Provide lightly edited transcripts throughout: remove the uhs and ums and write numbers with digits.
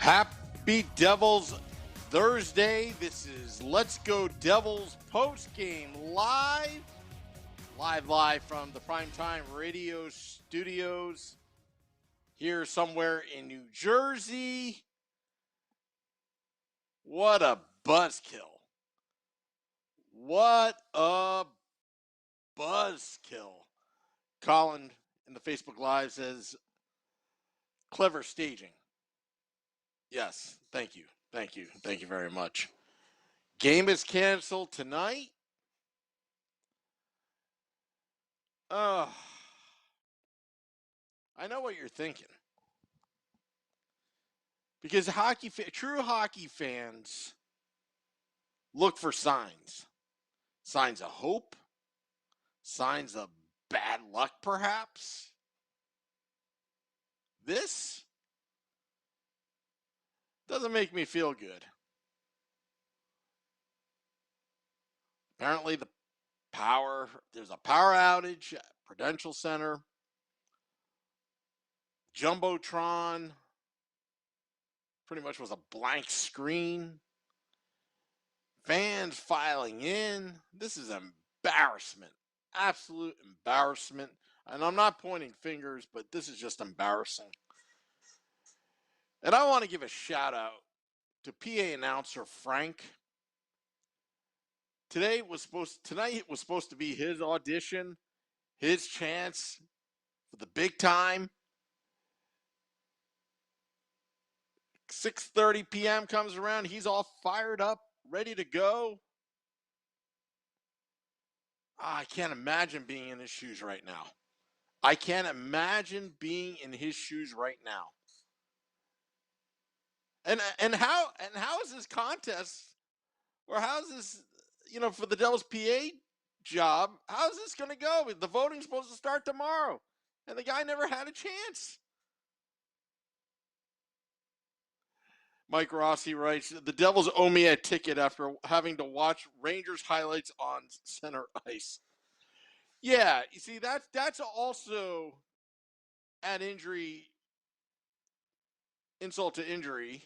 Happy Devils Thursday. This is Let's Go Devils post game live from the Primetime Radio studios here somewhere in New Jersey. What a buzzkill. What a buzzkill. Colin in the Facebook Live says, clever staging. Yes, thank you. Thank you. Thank you very much. Game is canceled tonight. I know what you're thinking. Because true hockey fans look for signs. Signs of hope. Signs of bad luck, perhaps. This doesn't make me feel good. Apparently, there's a power outage at Prudential Center. Jumbotron pretty much was a blank screen. Fans filing in. This is embarrassment. Absolute embarrassment. And I'm not pointing fingers, but this is just embarrassing. And I want to give a shout out to PA announcer Frank. Tonight was supposed to be his audition, his chance for the big time. 6:30 p.m. comes around. He's all fired up, ready to go. I can't imagine being in his shoes right now. I can't imagine being in his shoes right now. And how is this contest, or how is this, for the Devils PA job, how is this going to go? The voting's supposed to start tomorrow, and the guy never had a chance. Mike Rossi writes, the Devils owe me a ticket after having to watch Rangers highlights on center ice. Yeah, you see, that's also add insult to injury.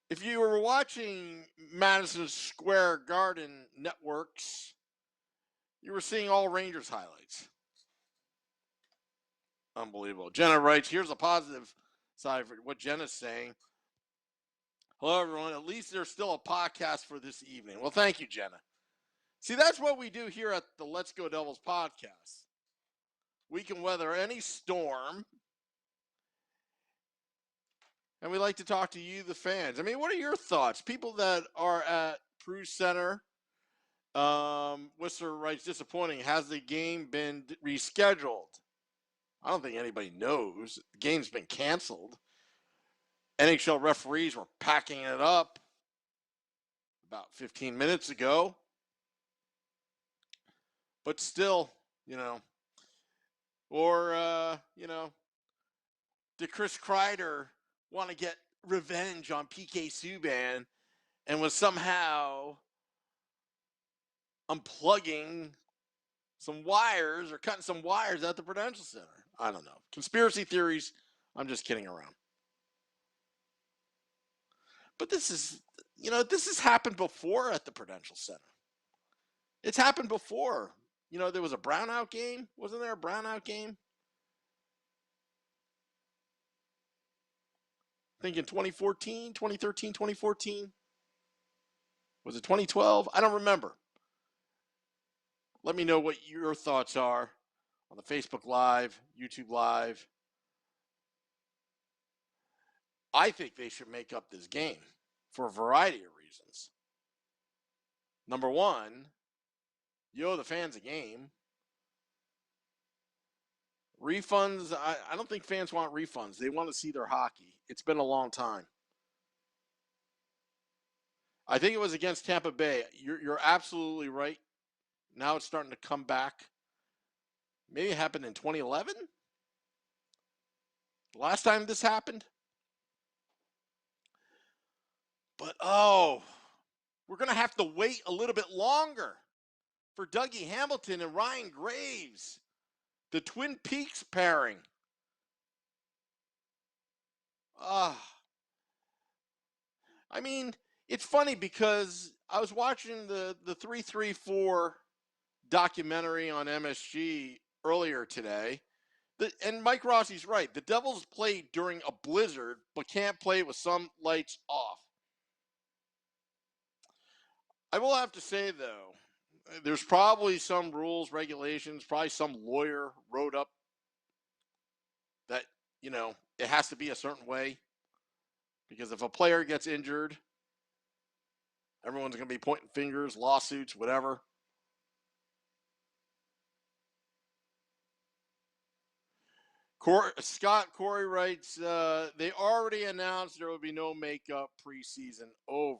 If you were watching Madison Square Garden networks, you were seeing all Rangers highlights. Unbelievable. Jenna writes, here's a positive side for what Jenna's saying. Hello, everyone. At least there's still a podcast for this evening. Well, thank you, Jenna. See, that's what we do here at the Let's Go Devils podcast. We can weather any storm. And we like to talk to you, the fans. I mean, what are your thoughts? People that are at Prue Center, Whistler writes, disappointing. Has the game been rescheduled? I don't think anybody knows. The game's been canceled. NHL referees were packing it up about 15 minutes ago. But still, did Chris Kreider want to get revenge on PK Subban and was somehow unplugging some wires or cutting some wires at the Prudential Center? I don't know. Conspiracy theories, I'm just kidding around. But this has happened before at the Prudential Center. It's happened before. There was a brownout game. Wasn't there a brownout game? I think in 2014, 2013, 2014. Was it 2012? I don't remember. Let me know what your thoughts are on the Facebook Live, YouTube Live. I think they should make up this game for a variety of reasons. Number one, you owe the fans a game. Refunds, I don't think fans want refunds. They want to see their hockey. It's been a long time. I think it was against Tampa Bay. You're absolutely right. Now it's starting to come back. Maybe it happened in 2011? Last time this happened? But, we're going to have to wait a little bit longer for Dougie Hamilton and Ryan Graves, the Twin Peaks pairing. I mean, it's funny because I was watching the 334 documentary on MSG earlier today. And Mike Rossi's right. The Devils play during a blizzard, but can't play with some lights off. I will have to say, though, there's probably some rules, regulations, probably some lawyer wrote up that, it has to be a certain way. Because if a player gets injured, everyone's going to be pointing fingers, lawsuits, whatever. Scott Corey writes, they already announced there will be no makeup preseason over.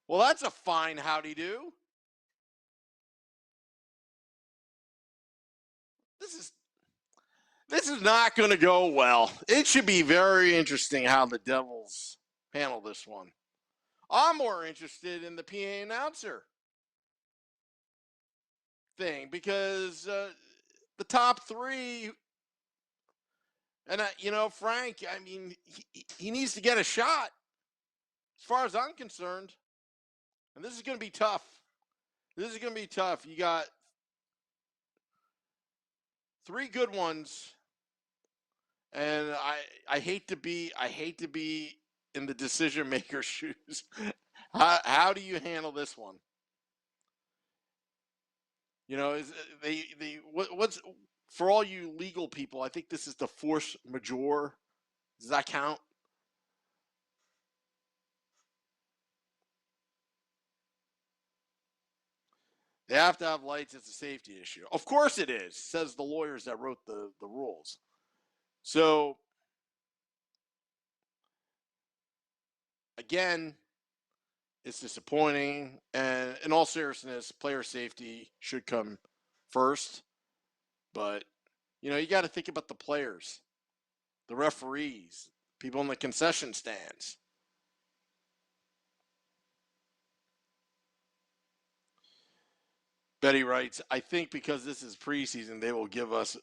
Well, that's a fine howdy do. This is not going to go well. It should be very interesting how the Devils handle this one. I'm more interested in the PA announcer thing because the top three, and Frank, I mean, he needs to get a shot as far as I'm concerned. And this is going to be tough. This is going to be tough. You got three good ones, and I hate to be in the decision maker's shoes. How do you handle this one? Is what's for all you legal people? I think this is the force majeure. Does that count? They have to have lights. It's a safety issue. Of course it is, says the lawyers that wrote the rules. So, again, it's disappointing. And in all seriousness, player safety should come first. But, you got to think about the players, the referees, people in the concession stands. Betty writes, I think because this is preseason, they will give us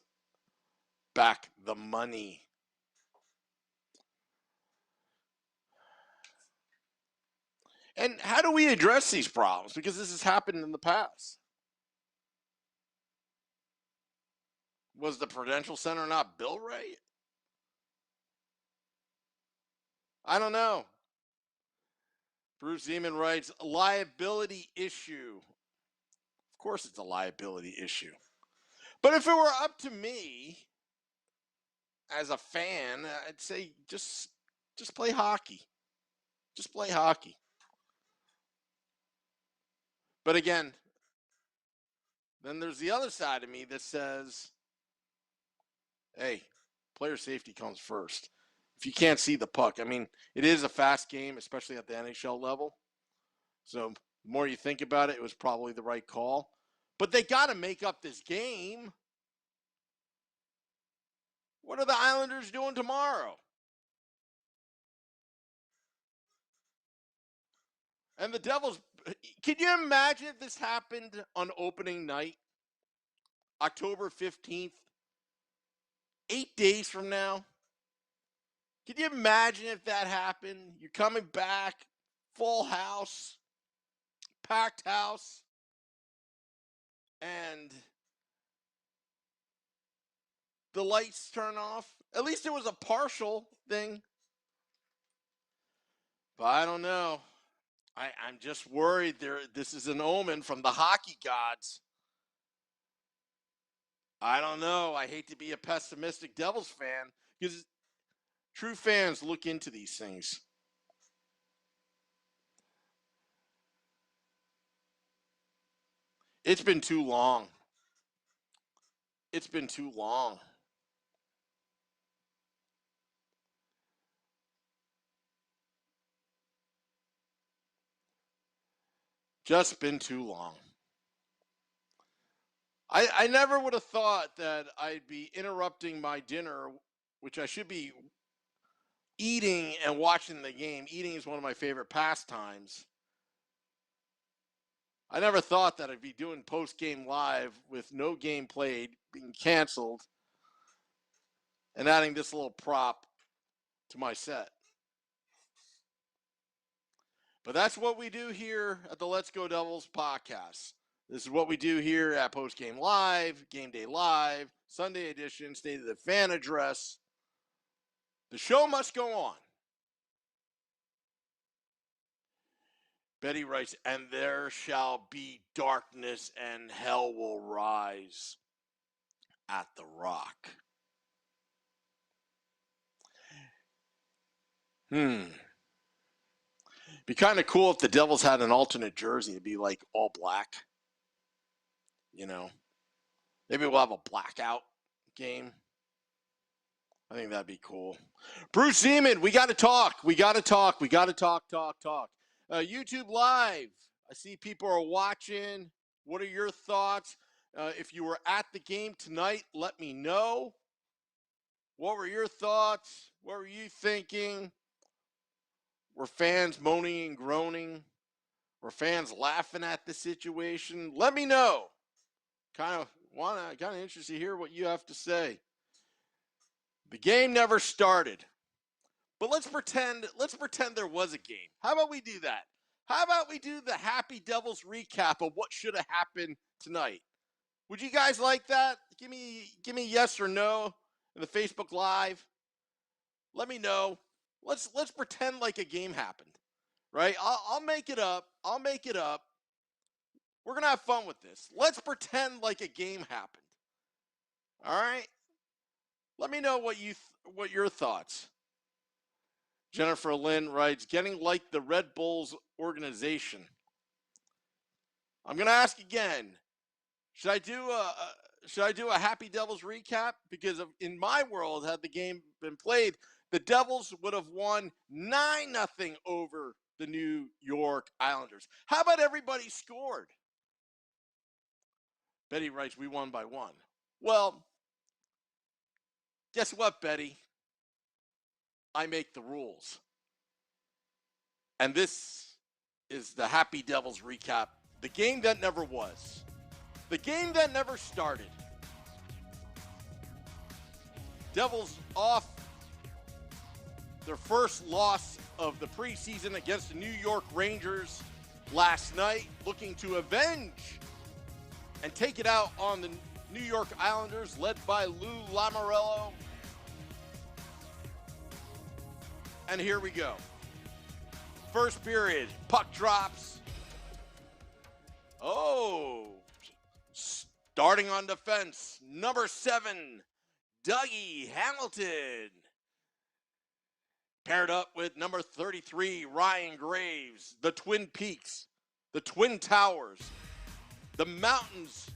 back the money. And how do we address these problems? Because this has happened in the past. Was the Prudential Center not built right? I don't know. Bruce Zeman writes, liability issue. Of course it's a liability issue. But if it were up to me as a fan, I'd say just play hockey. Just play hockey. But again, then there's the other side of me that says, hey, player safety comes first. If you can't see the puck, I mean, it is a fast game, especially at the NHL level. So the more you think about it, it was probably the right call. But they got to make up this game. What are the Islanders doing tomorrow? And the Devils, can you imagine if this happened on opening night, October 15th, 8 days from now? Can you imagine if that happened? You're coming back, full house, packed house, and the lights turn off. At least it was a partial thing. But I don't know. I'm just worried this is an omen from the hockey gods. I don't know. I hate to be a pessimistic Devils fan because true fans look into these things. It's been too long. It's been too long. Just been too long. I never would have thought that I'd be interrupting my dinner, which I should be eating and watching the game. Eating is one of my favorite pastimes. I never thought that I'd be doing post game live with no game played, being canceled, and adding this little prop to my set. But that's what we do here at the Let's Go Devils podcast. This is what we do here at Post Game Live, Game Day Live, Sunday edition, State of the Fan Address. The show must go on. Betty writes, and there shall be darkness and hell will rise at the Rock. Be kind of cool if the Devils had an alternate jersey. It'd be like all black. You know, maybe we'll have a blackout game. I think that'd be cool. Bruce Seaman, we got to talk. Talk. YouTube Live. I see people are watching. What are your thoughts? If you were at the game tonight, let me know. What were your thoughts? What were you thinking? Were fans moaning and groaning? Were fans laughing at the situation? Let me know. Kind of interested to hear what you have to say. The game never started. But let's pretend there was a game. How about we do that? How about we do the Happy Devils recap of what should have happened tonight? Would you guys like that? Give me yes or no in the Facebook Live. Let me know. Let's pretend like a game happened, right? I'll make it up. We're gonna have fun with this. Let's pretend like a game happened. All right. Let me know what your thoughts. Jennifer Lynn writes, getting like the Red Bulls organization. I'm gonna ask again. Should I do a Happy Devils recap? Because in my world, had the game been played, the Devils would have won 9-0 over the New York Islanders. How about everybody scored? Betty writes, we won by 1. Well, guess what, Betty? I make the rules. And this is the Happy Devils recap. The game that never was. The game that never started. Devils off their first loss of the preseason against the New York Rangers last night, looking to avenge and take it out on the New York Islanders, led by Lou Lamoriello. And here we go. First period, puck drops. Oh, starting on defense, number 7, Dougie Hamilton. Paired up with number 33, Ryan Graves. The Twin Peaks, the Twin Towers, the mountains,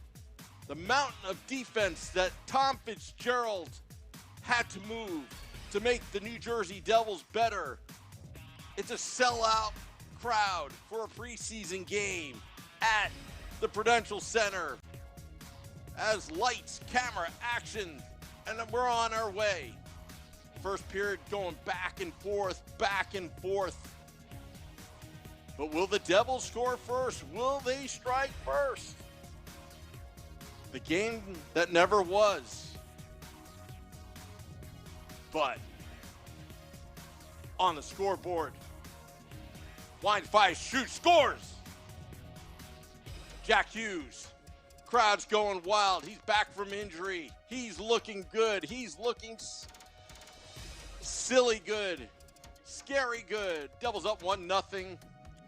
the mountain of defense that Tom Fitzgerald had to move to make the New Jersey Devils better. It's a sellout crowd for a preseason game at the Prudential Center. As lights, camera, action, and we're on our way. First period going back and forth. But will the Devils score first? Will they strike first? The game that never was. But on the scoreboard, Blind Fire shoots, scores! Jack Hughes. Crowd's going wild. He's back from injury. He's looking good. He's looking silly good. Scary good. Devils up 1-0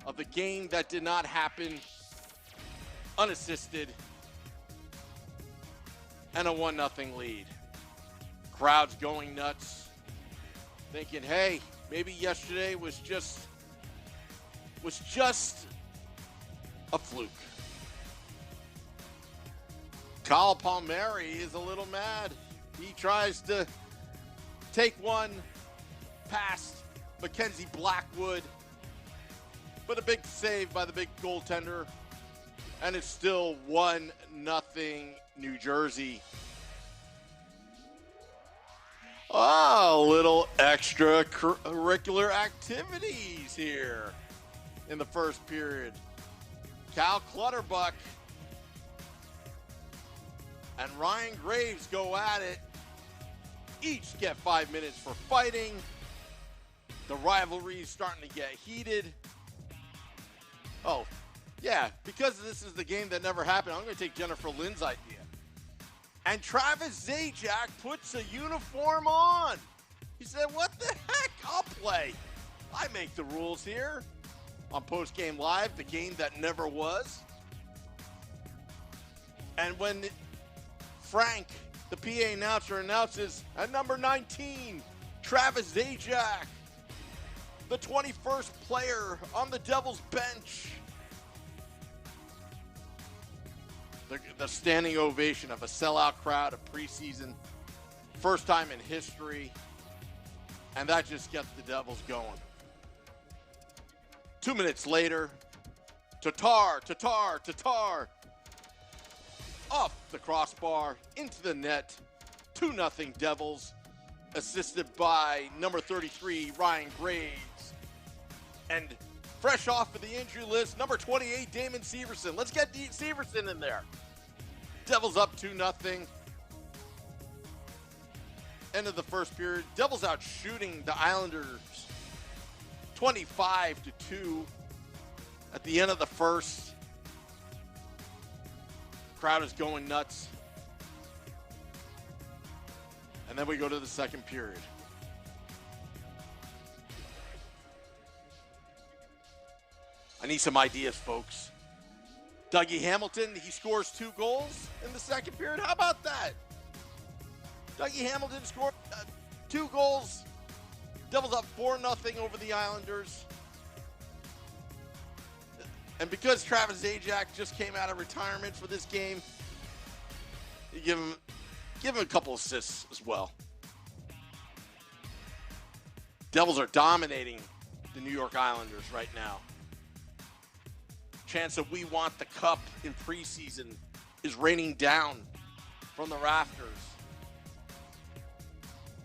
of the game that did not happen. Unassisted. And a 1-0 lead. Crowd's going nuts. Thinking, hey, maybe yesterday was just a fluke. Kyle Palmieri is a little mad. He tries to take one past Mackenzie Blackwood, but a big save by the big goaltender, and it's still 1-0 New Jersey. Oh, little extracurricular activities here in the first period. Cal Clutterbuck and Ryan Graves go at it. each get 5 minutes for fighting. The rivalry is starting to get heated. Oh, yeah, because this is the game that never happened, I'm going to take Jennifer Lynn's idea. And Travis Zajac puts a uniform on. He said, what the heck? I'll play. I make the rules here on Post Game Live, the game that never was. And when Frank, the PA announcer, announces at number 19, Travis Zajac, the 21st player on the Devils bench. The standing ovation of a sellout crowd of preseason, first time in history, and that just gets the Devils going. 2 minutes later, Tatar, off the crossbar, into the net, 2-0 Devils, assisted by number 33, Ryan Graves. And fresh off of the injury list, number 28, Damon Severson. Let's get Severson in there. Devils up 2-0. End of the first period. Devils out shooting the Islanders 25-2 at the end of the first. Crowd is going nuts. And then we go to the second period. I need some ideas, folks. Dougie Hamilton, he scores 2 goals in the second period. How about that? Dougie Hamilton scored 2 goals. Devils up 4-0 over the Islanders. And because Travis Zajac just came out of retirement for this game, you give him a couple assists as well. Devils are dominating the New York Islanders right now. Chance that we want the cup in preseason is raining down from the rafters.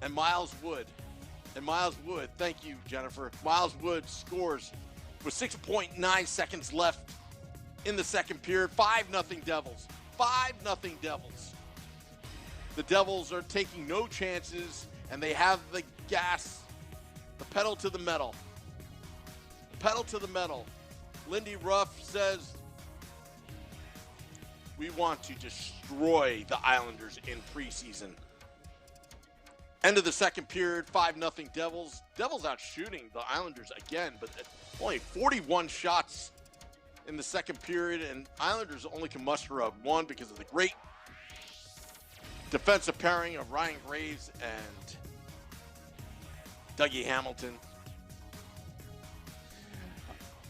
And Miles Wood, thank you, Jennifer. Miles Wood scores with 6.9 seconds left in the second period. 5-0 Devils. 5-0 Devils. The Devils are taking no chances, and they have the gas, the pedal to the metal. Pedal to the metal. Lindy Ruff says, we want to destroy the Islanders in preseason. End of the second period, 5-0 Devils. Devils out shooting the Islanders again, but only 41 shots in the second period, and Islanders only can muster up 1 because of the great defensive pairing of Ryan Graves and Dougie Hamilton.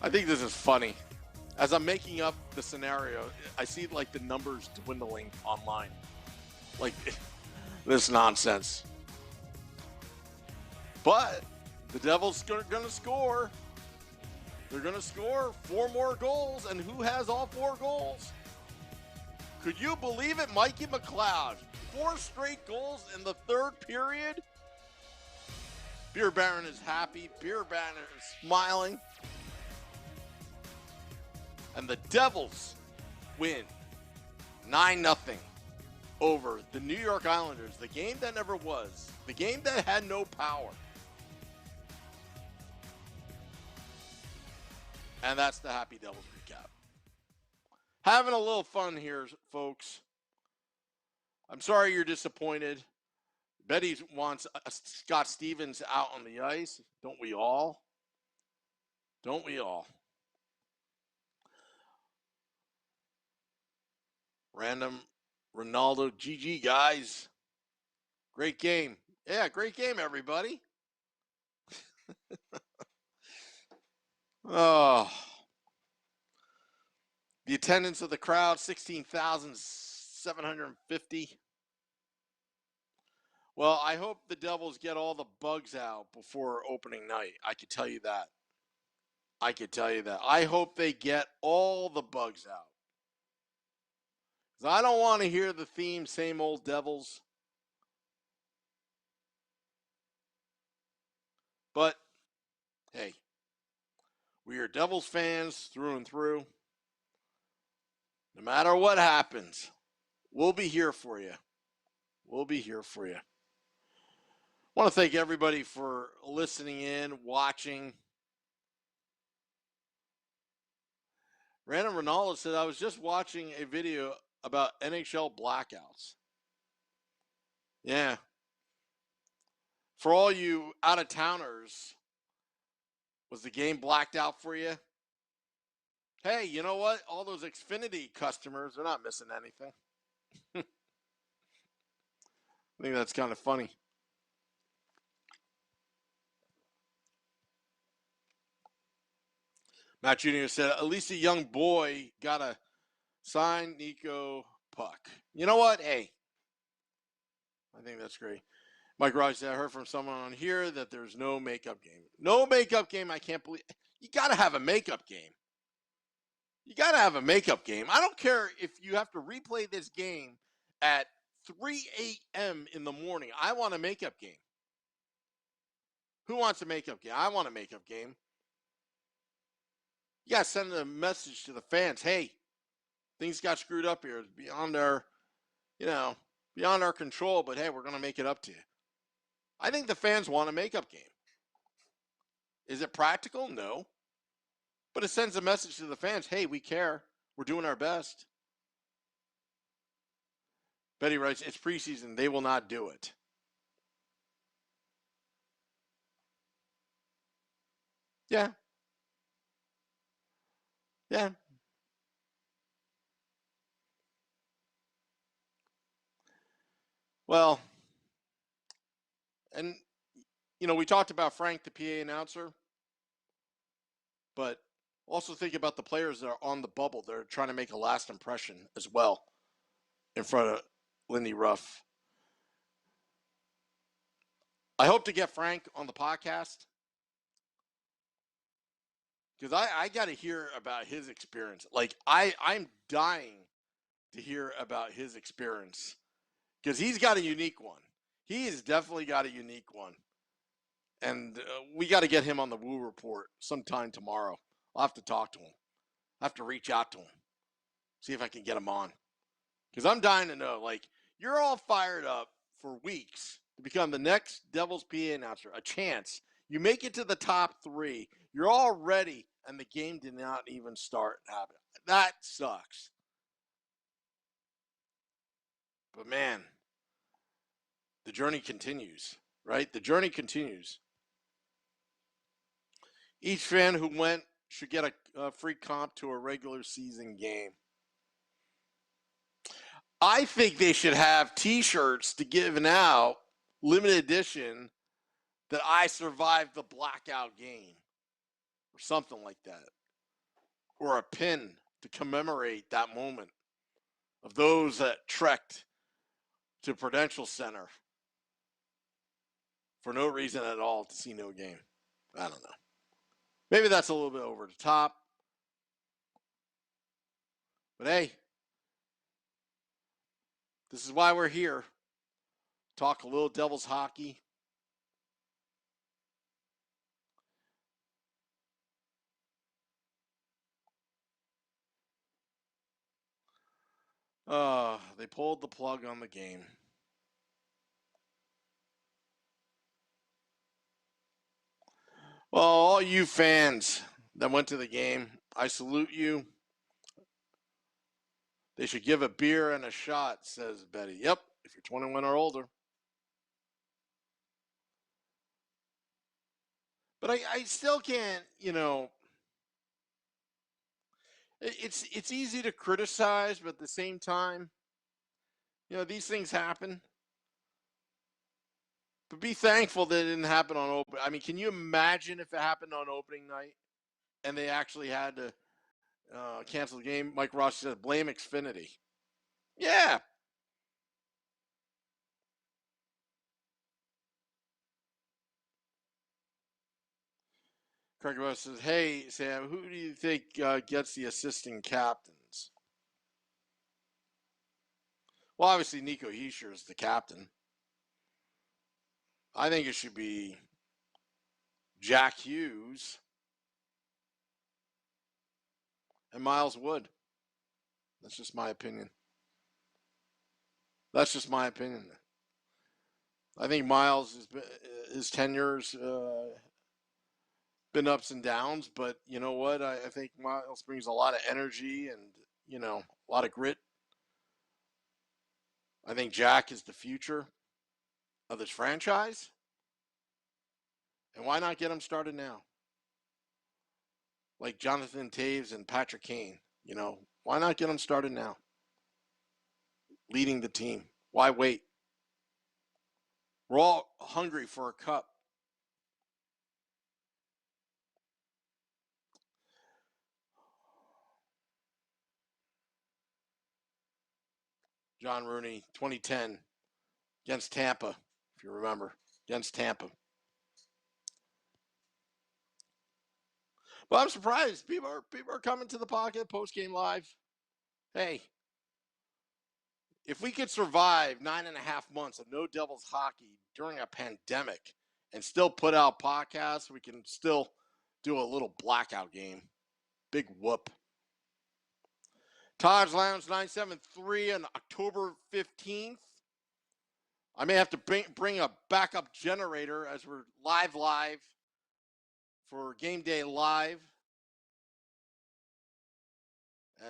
I think this is funny. As I'm making up the scenario, I see like the numbers dwindling online. Like this nonsense. But the Devils are going to score. They're going to score 4 more goals. And who has all 4 goals? Could you believe it? Mikey McLeod. 4 straight goals in the third period. Beer Baron is happy. Beer Baron is smiling. And the Devils win 9-0 over the New York Islanders. The game that never was. The game that had no power. And that's the Happy Devils recap. Having a little fun here, folks. I'm sorry you're disappointed. Betty wants Scott Stevens out on the ice. Don't we all? Don't we all? Random Ronaldo, GG, guys. Great game. Yeah, great game, everybody. Oh. The attendance of the crowd, 16,750. Well, I hope the Devils get all the bugs out before opening night. I could tell you that. I hope they get all the bugs out. I don't want to hear the theme, same old Devils. But, hey, we are Devils fans through and through. No matter what happens, we'll be here for you. We'll be here for you. want to thank everybody for listening in, watching. Random Ronaldo said, I was just watching a video about NHL blackouts. Yeah. For all you out of towners, was the game blacked out for you? Hey, you know what? All those Xfinity customers, they're not missing anything. I think that's kind of funny. Matt Jr. said, at least a young boy got a sign Nico Puck. You know what? Hey, I think that's great. Mike Rogers said, I heard from someone on here that there's no makeup game. No makeup game. I can't believe. You got to have a makeup game. You got to have a makeup game. I don't care if you have to replay this game at 3 a.m. in the morning. I want a makeup game. Who wants a makeup game? I want a makeup game. You got to send a message to the fans. Hey, things got screwed up here. It's beyond our, beyond our control, but hey, we're going to make it up to you. I think the fans want a makeup game. Is it practical? No. But it sends a message to the fans. Hey, we care. We're doing our best. Betty writes, it's preseason. They will not do it. Yeah. Yeah. Well, and, we talked about Frank, the PA announcer, but also think about the players that are on the bubble. They're trying to make a last impression as well in front of Lindy Ruff. I hope to get Frank on the podcast because I got to hear about his experience. Like, I'm dying to hear about his experience because he's got a unique one. He has definitely got a unique one. And we got to get him on the Woo Report sometime tomorrow. I'll have to talk to him. I have to reach out to him, see if I can get him on. Because I'm dying to know, like, you're all fired up for weeks to become the next Devils PA announcer, a chance. You make it to the top 3. You're all ready, and the game did not even start happening. That sucks. But, man, the journey continues, right? The journey continues. Each fan who went should get a free comp to a regular season game. I think they should have T-shirts to give out, limited edition, that I survived the blackout game, or something like that, or a pin to commemorate that moment of those that trekked to Prudential Center for no reason at all to see no game. I don't know. Maybe that's a little bit over the top. But hey, this is why we're here. Talk a little Devils hockey. They pulled the plug on the game. Well, all you fans that went to the game, I salute you. They should give a beer and a shot, says Betty. Yep, if you're 21 or older. But I still can't, it's easy to criticize, but at the same time, these things happen. But be thankful that it didn't happen on open. I mean, can you imagine if it happened on opening night and they actually had to cancel the game? Mike Ross said, blame Xfinity. Yeah. Craig Ross says, hey, Sam, who do you think gets the assistant captains? Well, obviously, Nico Hischier is the captain. I think it should be Jack Hughes and Miles Wood. That's just my opinion. That's just my opinion. I think Miles has been, his tenure's been ups and downs, but you know what? I think Miles brings a lot of energy and, a lot of grit. I think Jack is the future of this franchise. And why not get him started now? Like Jonathan Taves and Patrick Kane, why not get him started now? Leading the team. Why wait? We're all hungry for a cup. John Rooney, 2010, against Tampa, if you remember, against Tampa. But I'm surprised. People are coming to the pocket, post-game live. Hey, if we could survive 9.5 months of no Devils hockey during a pandemic and still put out podcasts, we can still do a little blackout game. Big whoop. Todd's Lounge 973 on October 15th. I may have to bring a backup generator as we're live for Game Day Live.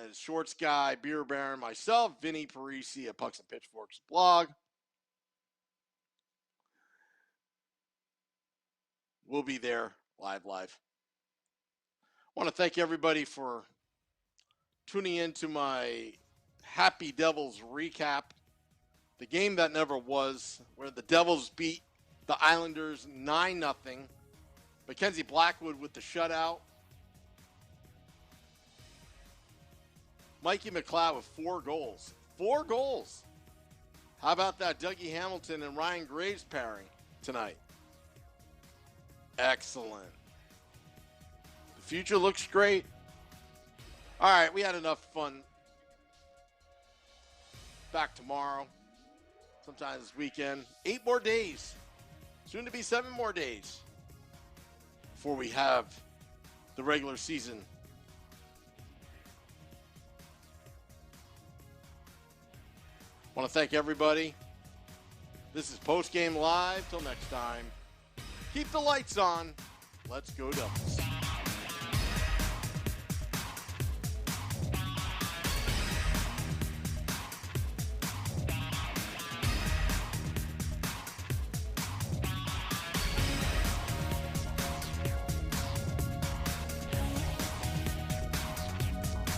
As Shorts Guy, Beer Baron, myself, Vinny Parisi at Pucks and Pitchforks blog. We'll be there live. I want to thank everybody for tuning in to my Happy Devils recap. The game that never was, where the Devils beat the Islanders 9-0. Mackenzie Blackwood with the shutout. Mikey McLeod with 4 goals. 4 goals. How about that Dougie Hamilton and Ryan Graves pairing tonight? Excellent. The future looks great. All right, we had enough fun. Back tomorrow. Sometime this weekend. 8 more days. Soon to be 7 more days before we have the regular season. I want to thank everybody. This is Post Game Live. Till next time, keep the lights on. Let's go Devils.